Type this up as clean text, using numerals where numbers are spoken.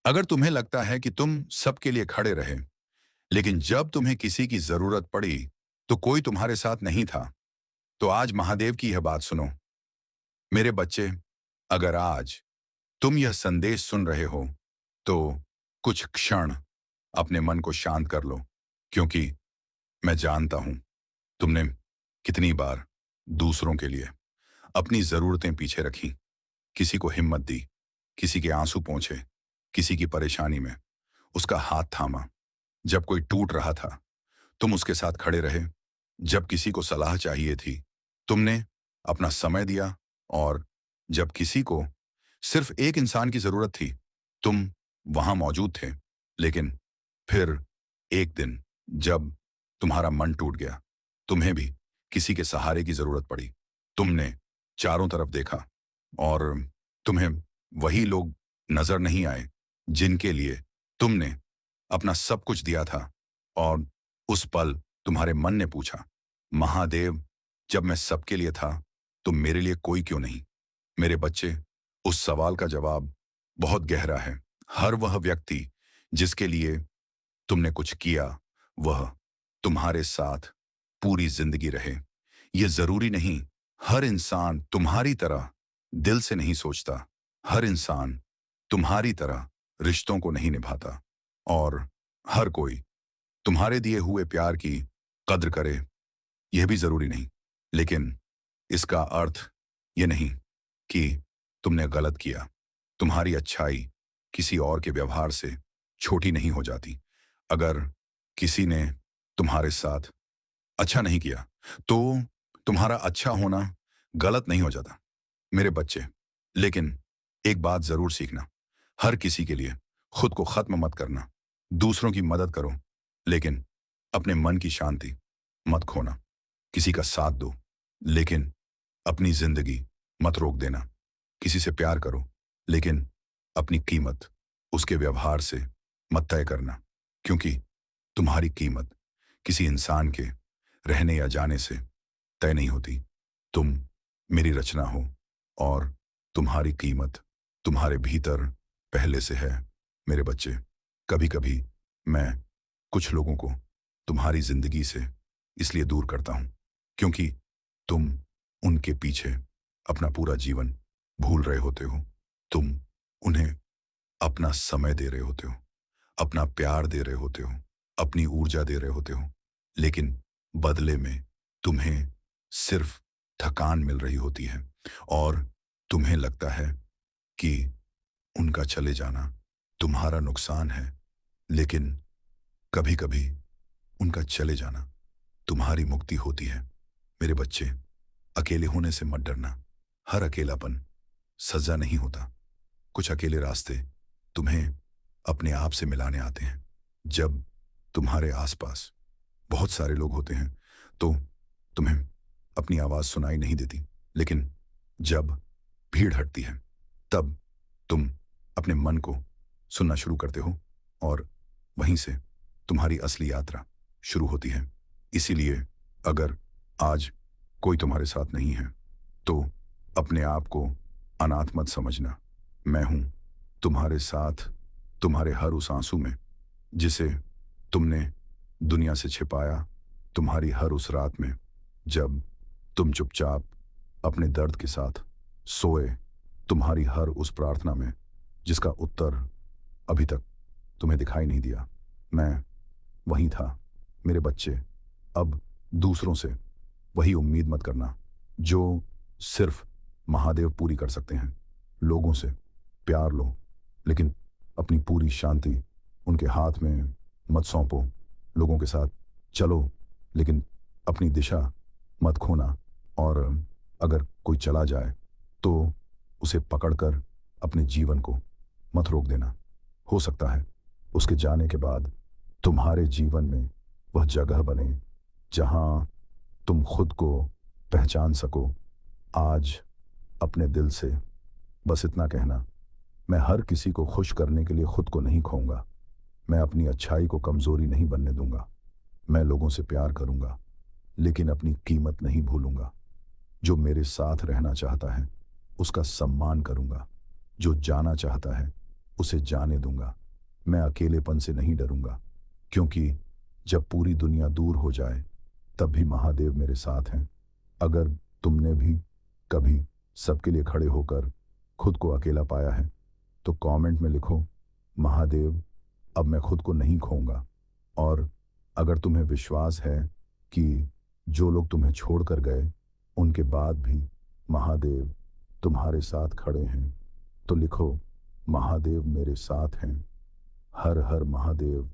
अगर तुम्हें लगता है कि तुम सबके लिए खड़े रहे, लेकिन जब तुम्हें किसी की जरूरत पड़ी तो कोई तुम्हारे साथ नहीं था, तो आज महादेव की यह बात सुनो। मेरे बच्चे, अगर आज तुम यह संदेश सुन रहे हो, तो कुछ क्षण अपने मन को शांत कर लो, क्योंकि मैं जानता हूं तुमने कितनी बार दूसरों के लिए अपनी जरूरतें पीछे रखी, किसी को हिम्मत दी, किसी के आंसू पोंछे, किसी की परेशानी में उसका हाथ थामा। जब कोई टूट रहा था, तुम उसके साथ खड़े रहे। जब किसी को सलाह चाहिए थी, तुमने अपना समय दिया। और जब किसी को सिर्फ एक इंसान की जरूरत थी, तुम वहां मौजूद थे। लेकिन फिर एक दिन, जब तुम्हारा मन टूट गया, तुम्हें भी किसी के सहारे की जरूरत पड़ी। तुमने चारों तरफ देखा और तुम्हें वही लोग नजर नहीं आए जिनके लिए तुमने अपना सब कुछ दिया था। और उस पल तुम्हारे मन ने पूछा, महादेव, जब मैं सबके लिए था तो मेरे लिए कोई क्यों नहीं? मेरे बच्चे, उस सवाल का जवाब बहुत गहरा है। हर वह व्यक्ति जिसके लिए तुमने कुछ किया, वह तुम्हारे साथ पूरी जिंदगी रहे। यह जरूरी नहीं हर इंसान तुम्हारी तरह दिल से नहीं सोचता। हर इंसान तुम्हारी तरह रिश्तों को नहीं निभाता। और हर कोई तुम्हारे दिए हुए प्यार की कद्र करे, यह भी जरूरी नहीं। लेकिन इसका अर्थ यह नहीं कि तुमने गलत किया। तुम्हारी अच्छाई किसी और के व्यवहार से छोटी नहीं हो जाती। अगर किसी ने तुम्हारे साथ अच्छा नहीं किया, तो तुम्हारा अच्छा होना गलत नहीं हो जाता, मेरे बच्चे। लेकिन एक बात जरूर सीखना, हर किसी के लिए खुद को खत्म मत करना। दूसरों की मदद करो, लेकिन अपने मन की शांति मत खोना। किसी का साथ दो, लेकिन अपनी जिंदगी मत रोक देना। किसी से प्यार करो, लेकिन अपनी कीमत उसके व्यवहार से मत तय करना, क्योंकि तुम्हारी कीमत किसी इंसान के रहने या जाने से तय नहीं होती। तुम मेरी रचना हो, और तुम्हारी कीमत तुम्हारे भीतर पहले से है। मेरे बच्चे, कभी कभी मैं कुछ लोगों को तुम्हारी जिंदगी से इसलिए दूर करता हूं, क्योंकि तुम उनके पीछे अपना पूरा जीवन भूल रहे होते हो। तुम उन्हें अपना समय दे रहे होते हो, अपना प्यार दे रहे होते हो, अपनी ऊर्जा दे रहे होते हो, लेकिन बदले में तुम्हें सिर्फ थकान मिल रही होती है। और तुम्हें लगता है कि उनका चले जाना तुम्हारा नुकसान है, लेकिन कभी कभी उनका चले जाना तुम्हारी मुक्ति होती है। मेरे बच्चे, अकेले होने से मत डरना। हर अकेलापन सजा नहीं होता। कुछ अकेले रास्ते तुम्हें अपने आप से मिलाने आते हैं। जब तुम्हारे आसपास बहुत सारे लोग होते हैं, तो तुम्हें अपनी आवाज सुनाई नहीं देती। लेकिन जब भीड़ हटती है, तब तुम अपने मन को सुनना शुरू करते हो, और वहीं से तुम्हारी असली यात्रा शुरू होती है। इसीलिए अगर आज कोई तुम्हारे साथ नहीं है, तो अपने आप को अनाथ मत समझना। मैं हूं तुम्हारे साथ, तुम्हारे हर उस आंसू में जिसे तुमने दुनिया से छिपाया, तुम्हारी हर उस रात में जब तुम चुपचाप अपने दर्द के साथ सोए, तुम्हारी हर उस प्रार्थना में जिसका उत्तर अभी तक तुम्हें दिखाई नहीं दिया। मैं वहीं था। मेरे बच्चे, अब दूसरों से वही उम्मीद मत करना जो सिर्फ महादेव पूरी कर सकते हैं। लोगों से प्यार लो, लेकिन अपनी पूरी शांति उनके हाथ में मत सौंपो। लोगों के साथ चलो, लेकिन अपनी दिशा मत खोना। और अगर कोई चला जाए, तो उसे पकड़कर अपने जीवन को मत रोक देना। हो सकता है उसके जाने के बाद तुम्हारे जीवन में वह जगह बने जहां तुम खुद को पहचान सको। आज अपने दिल से बस इतना कहना, मैं हर किसी को खुश करने के लिए खुद को नहीं खोऊंगा। मैं अपनी अच्छाई को कमजोरी नहीं बनने दूंगा। मैं लोगों से प्यार करूंगा, लेकिन अपनी कीमत नहीं भूलूंगा। जो मेरे साथ रहना चाहता है, उसका सम्मान करूंगा। जो जाना चाहता है, उसे जाने दूंगा। मैं अकेलेपन से नहीं डरूंगा, क्योंकि जब पूरी दुनिया दूर हो जाए तब भी महादेव मेरे साथ हैं। अगर तुमने भी कभी सबके लिए खड़े होकर खुद को अकेला पाया है तो कमेंट में लिखो, महादेव, अब मैं खुद को नहीं खोऊंगा। और अगर तुम्हें विश्वास है कि जो लोग तुम्हें छोड़कर गए उनके बाद भी महादेव तुम्हारे साथ खड़े हैं, तो लिखो, महादेव मेरे साथ हैं। हर हर महादेव।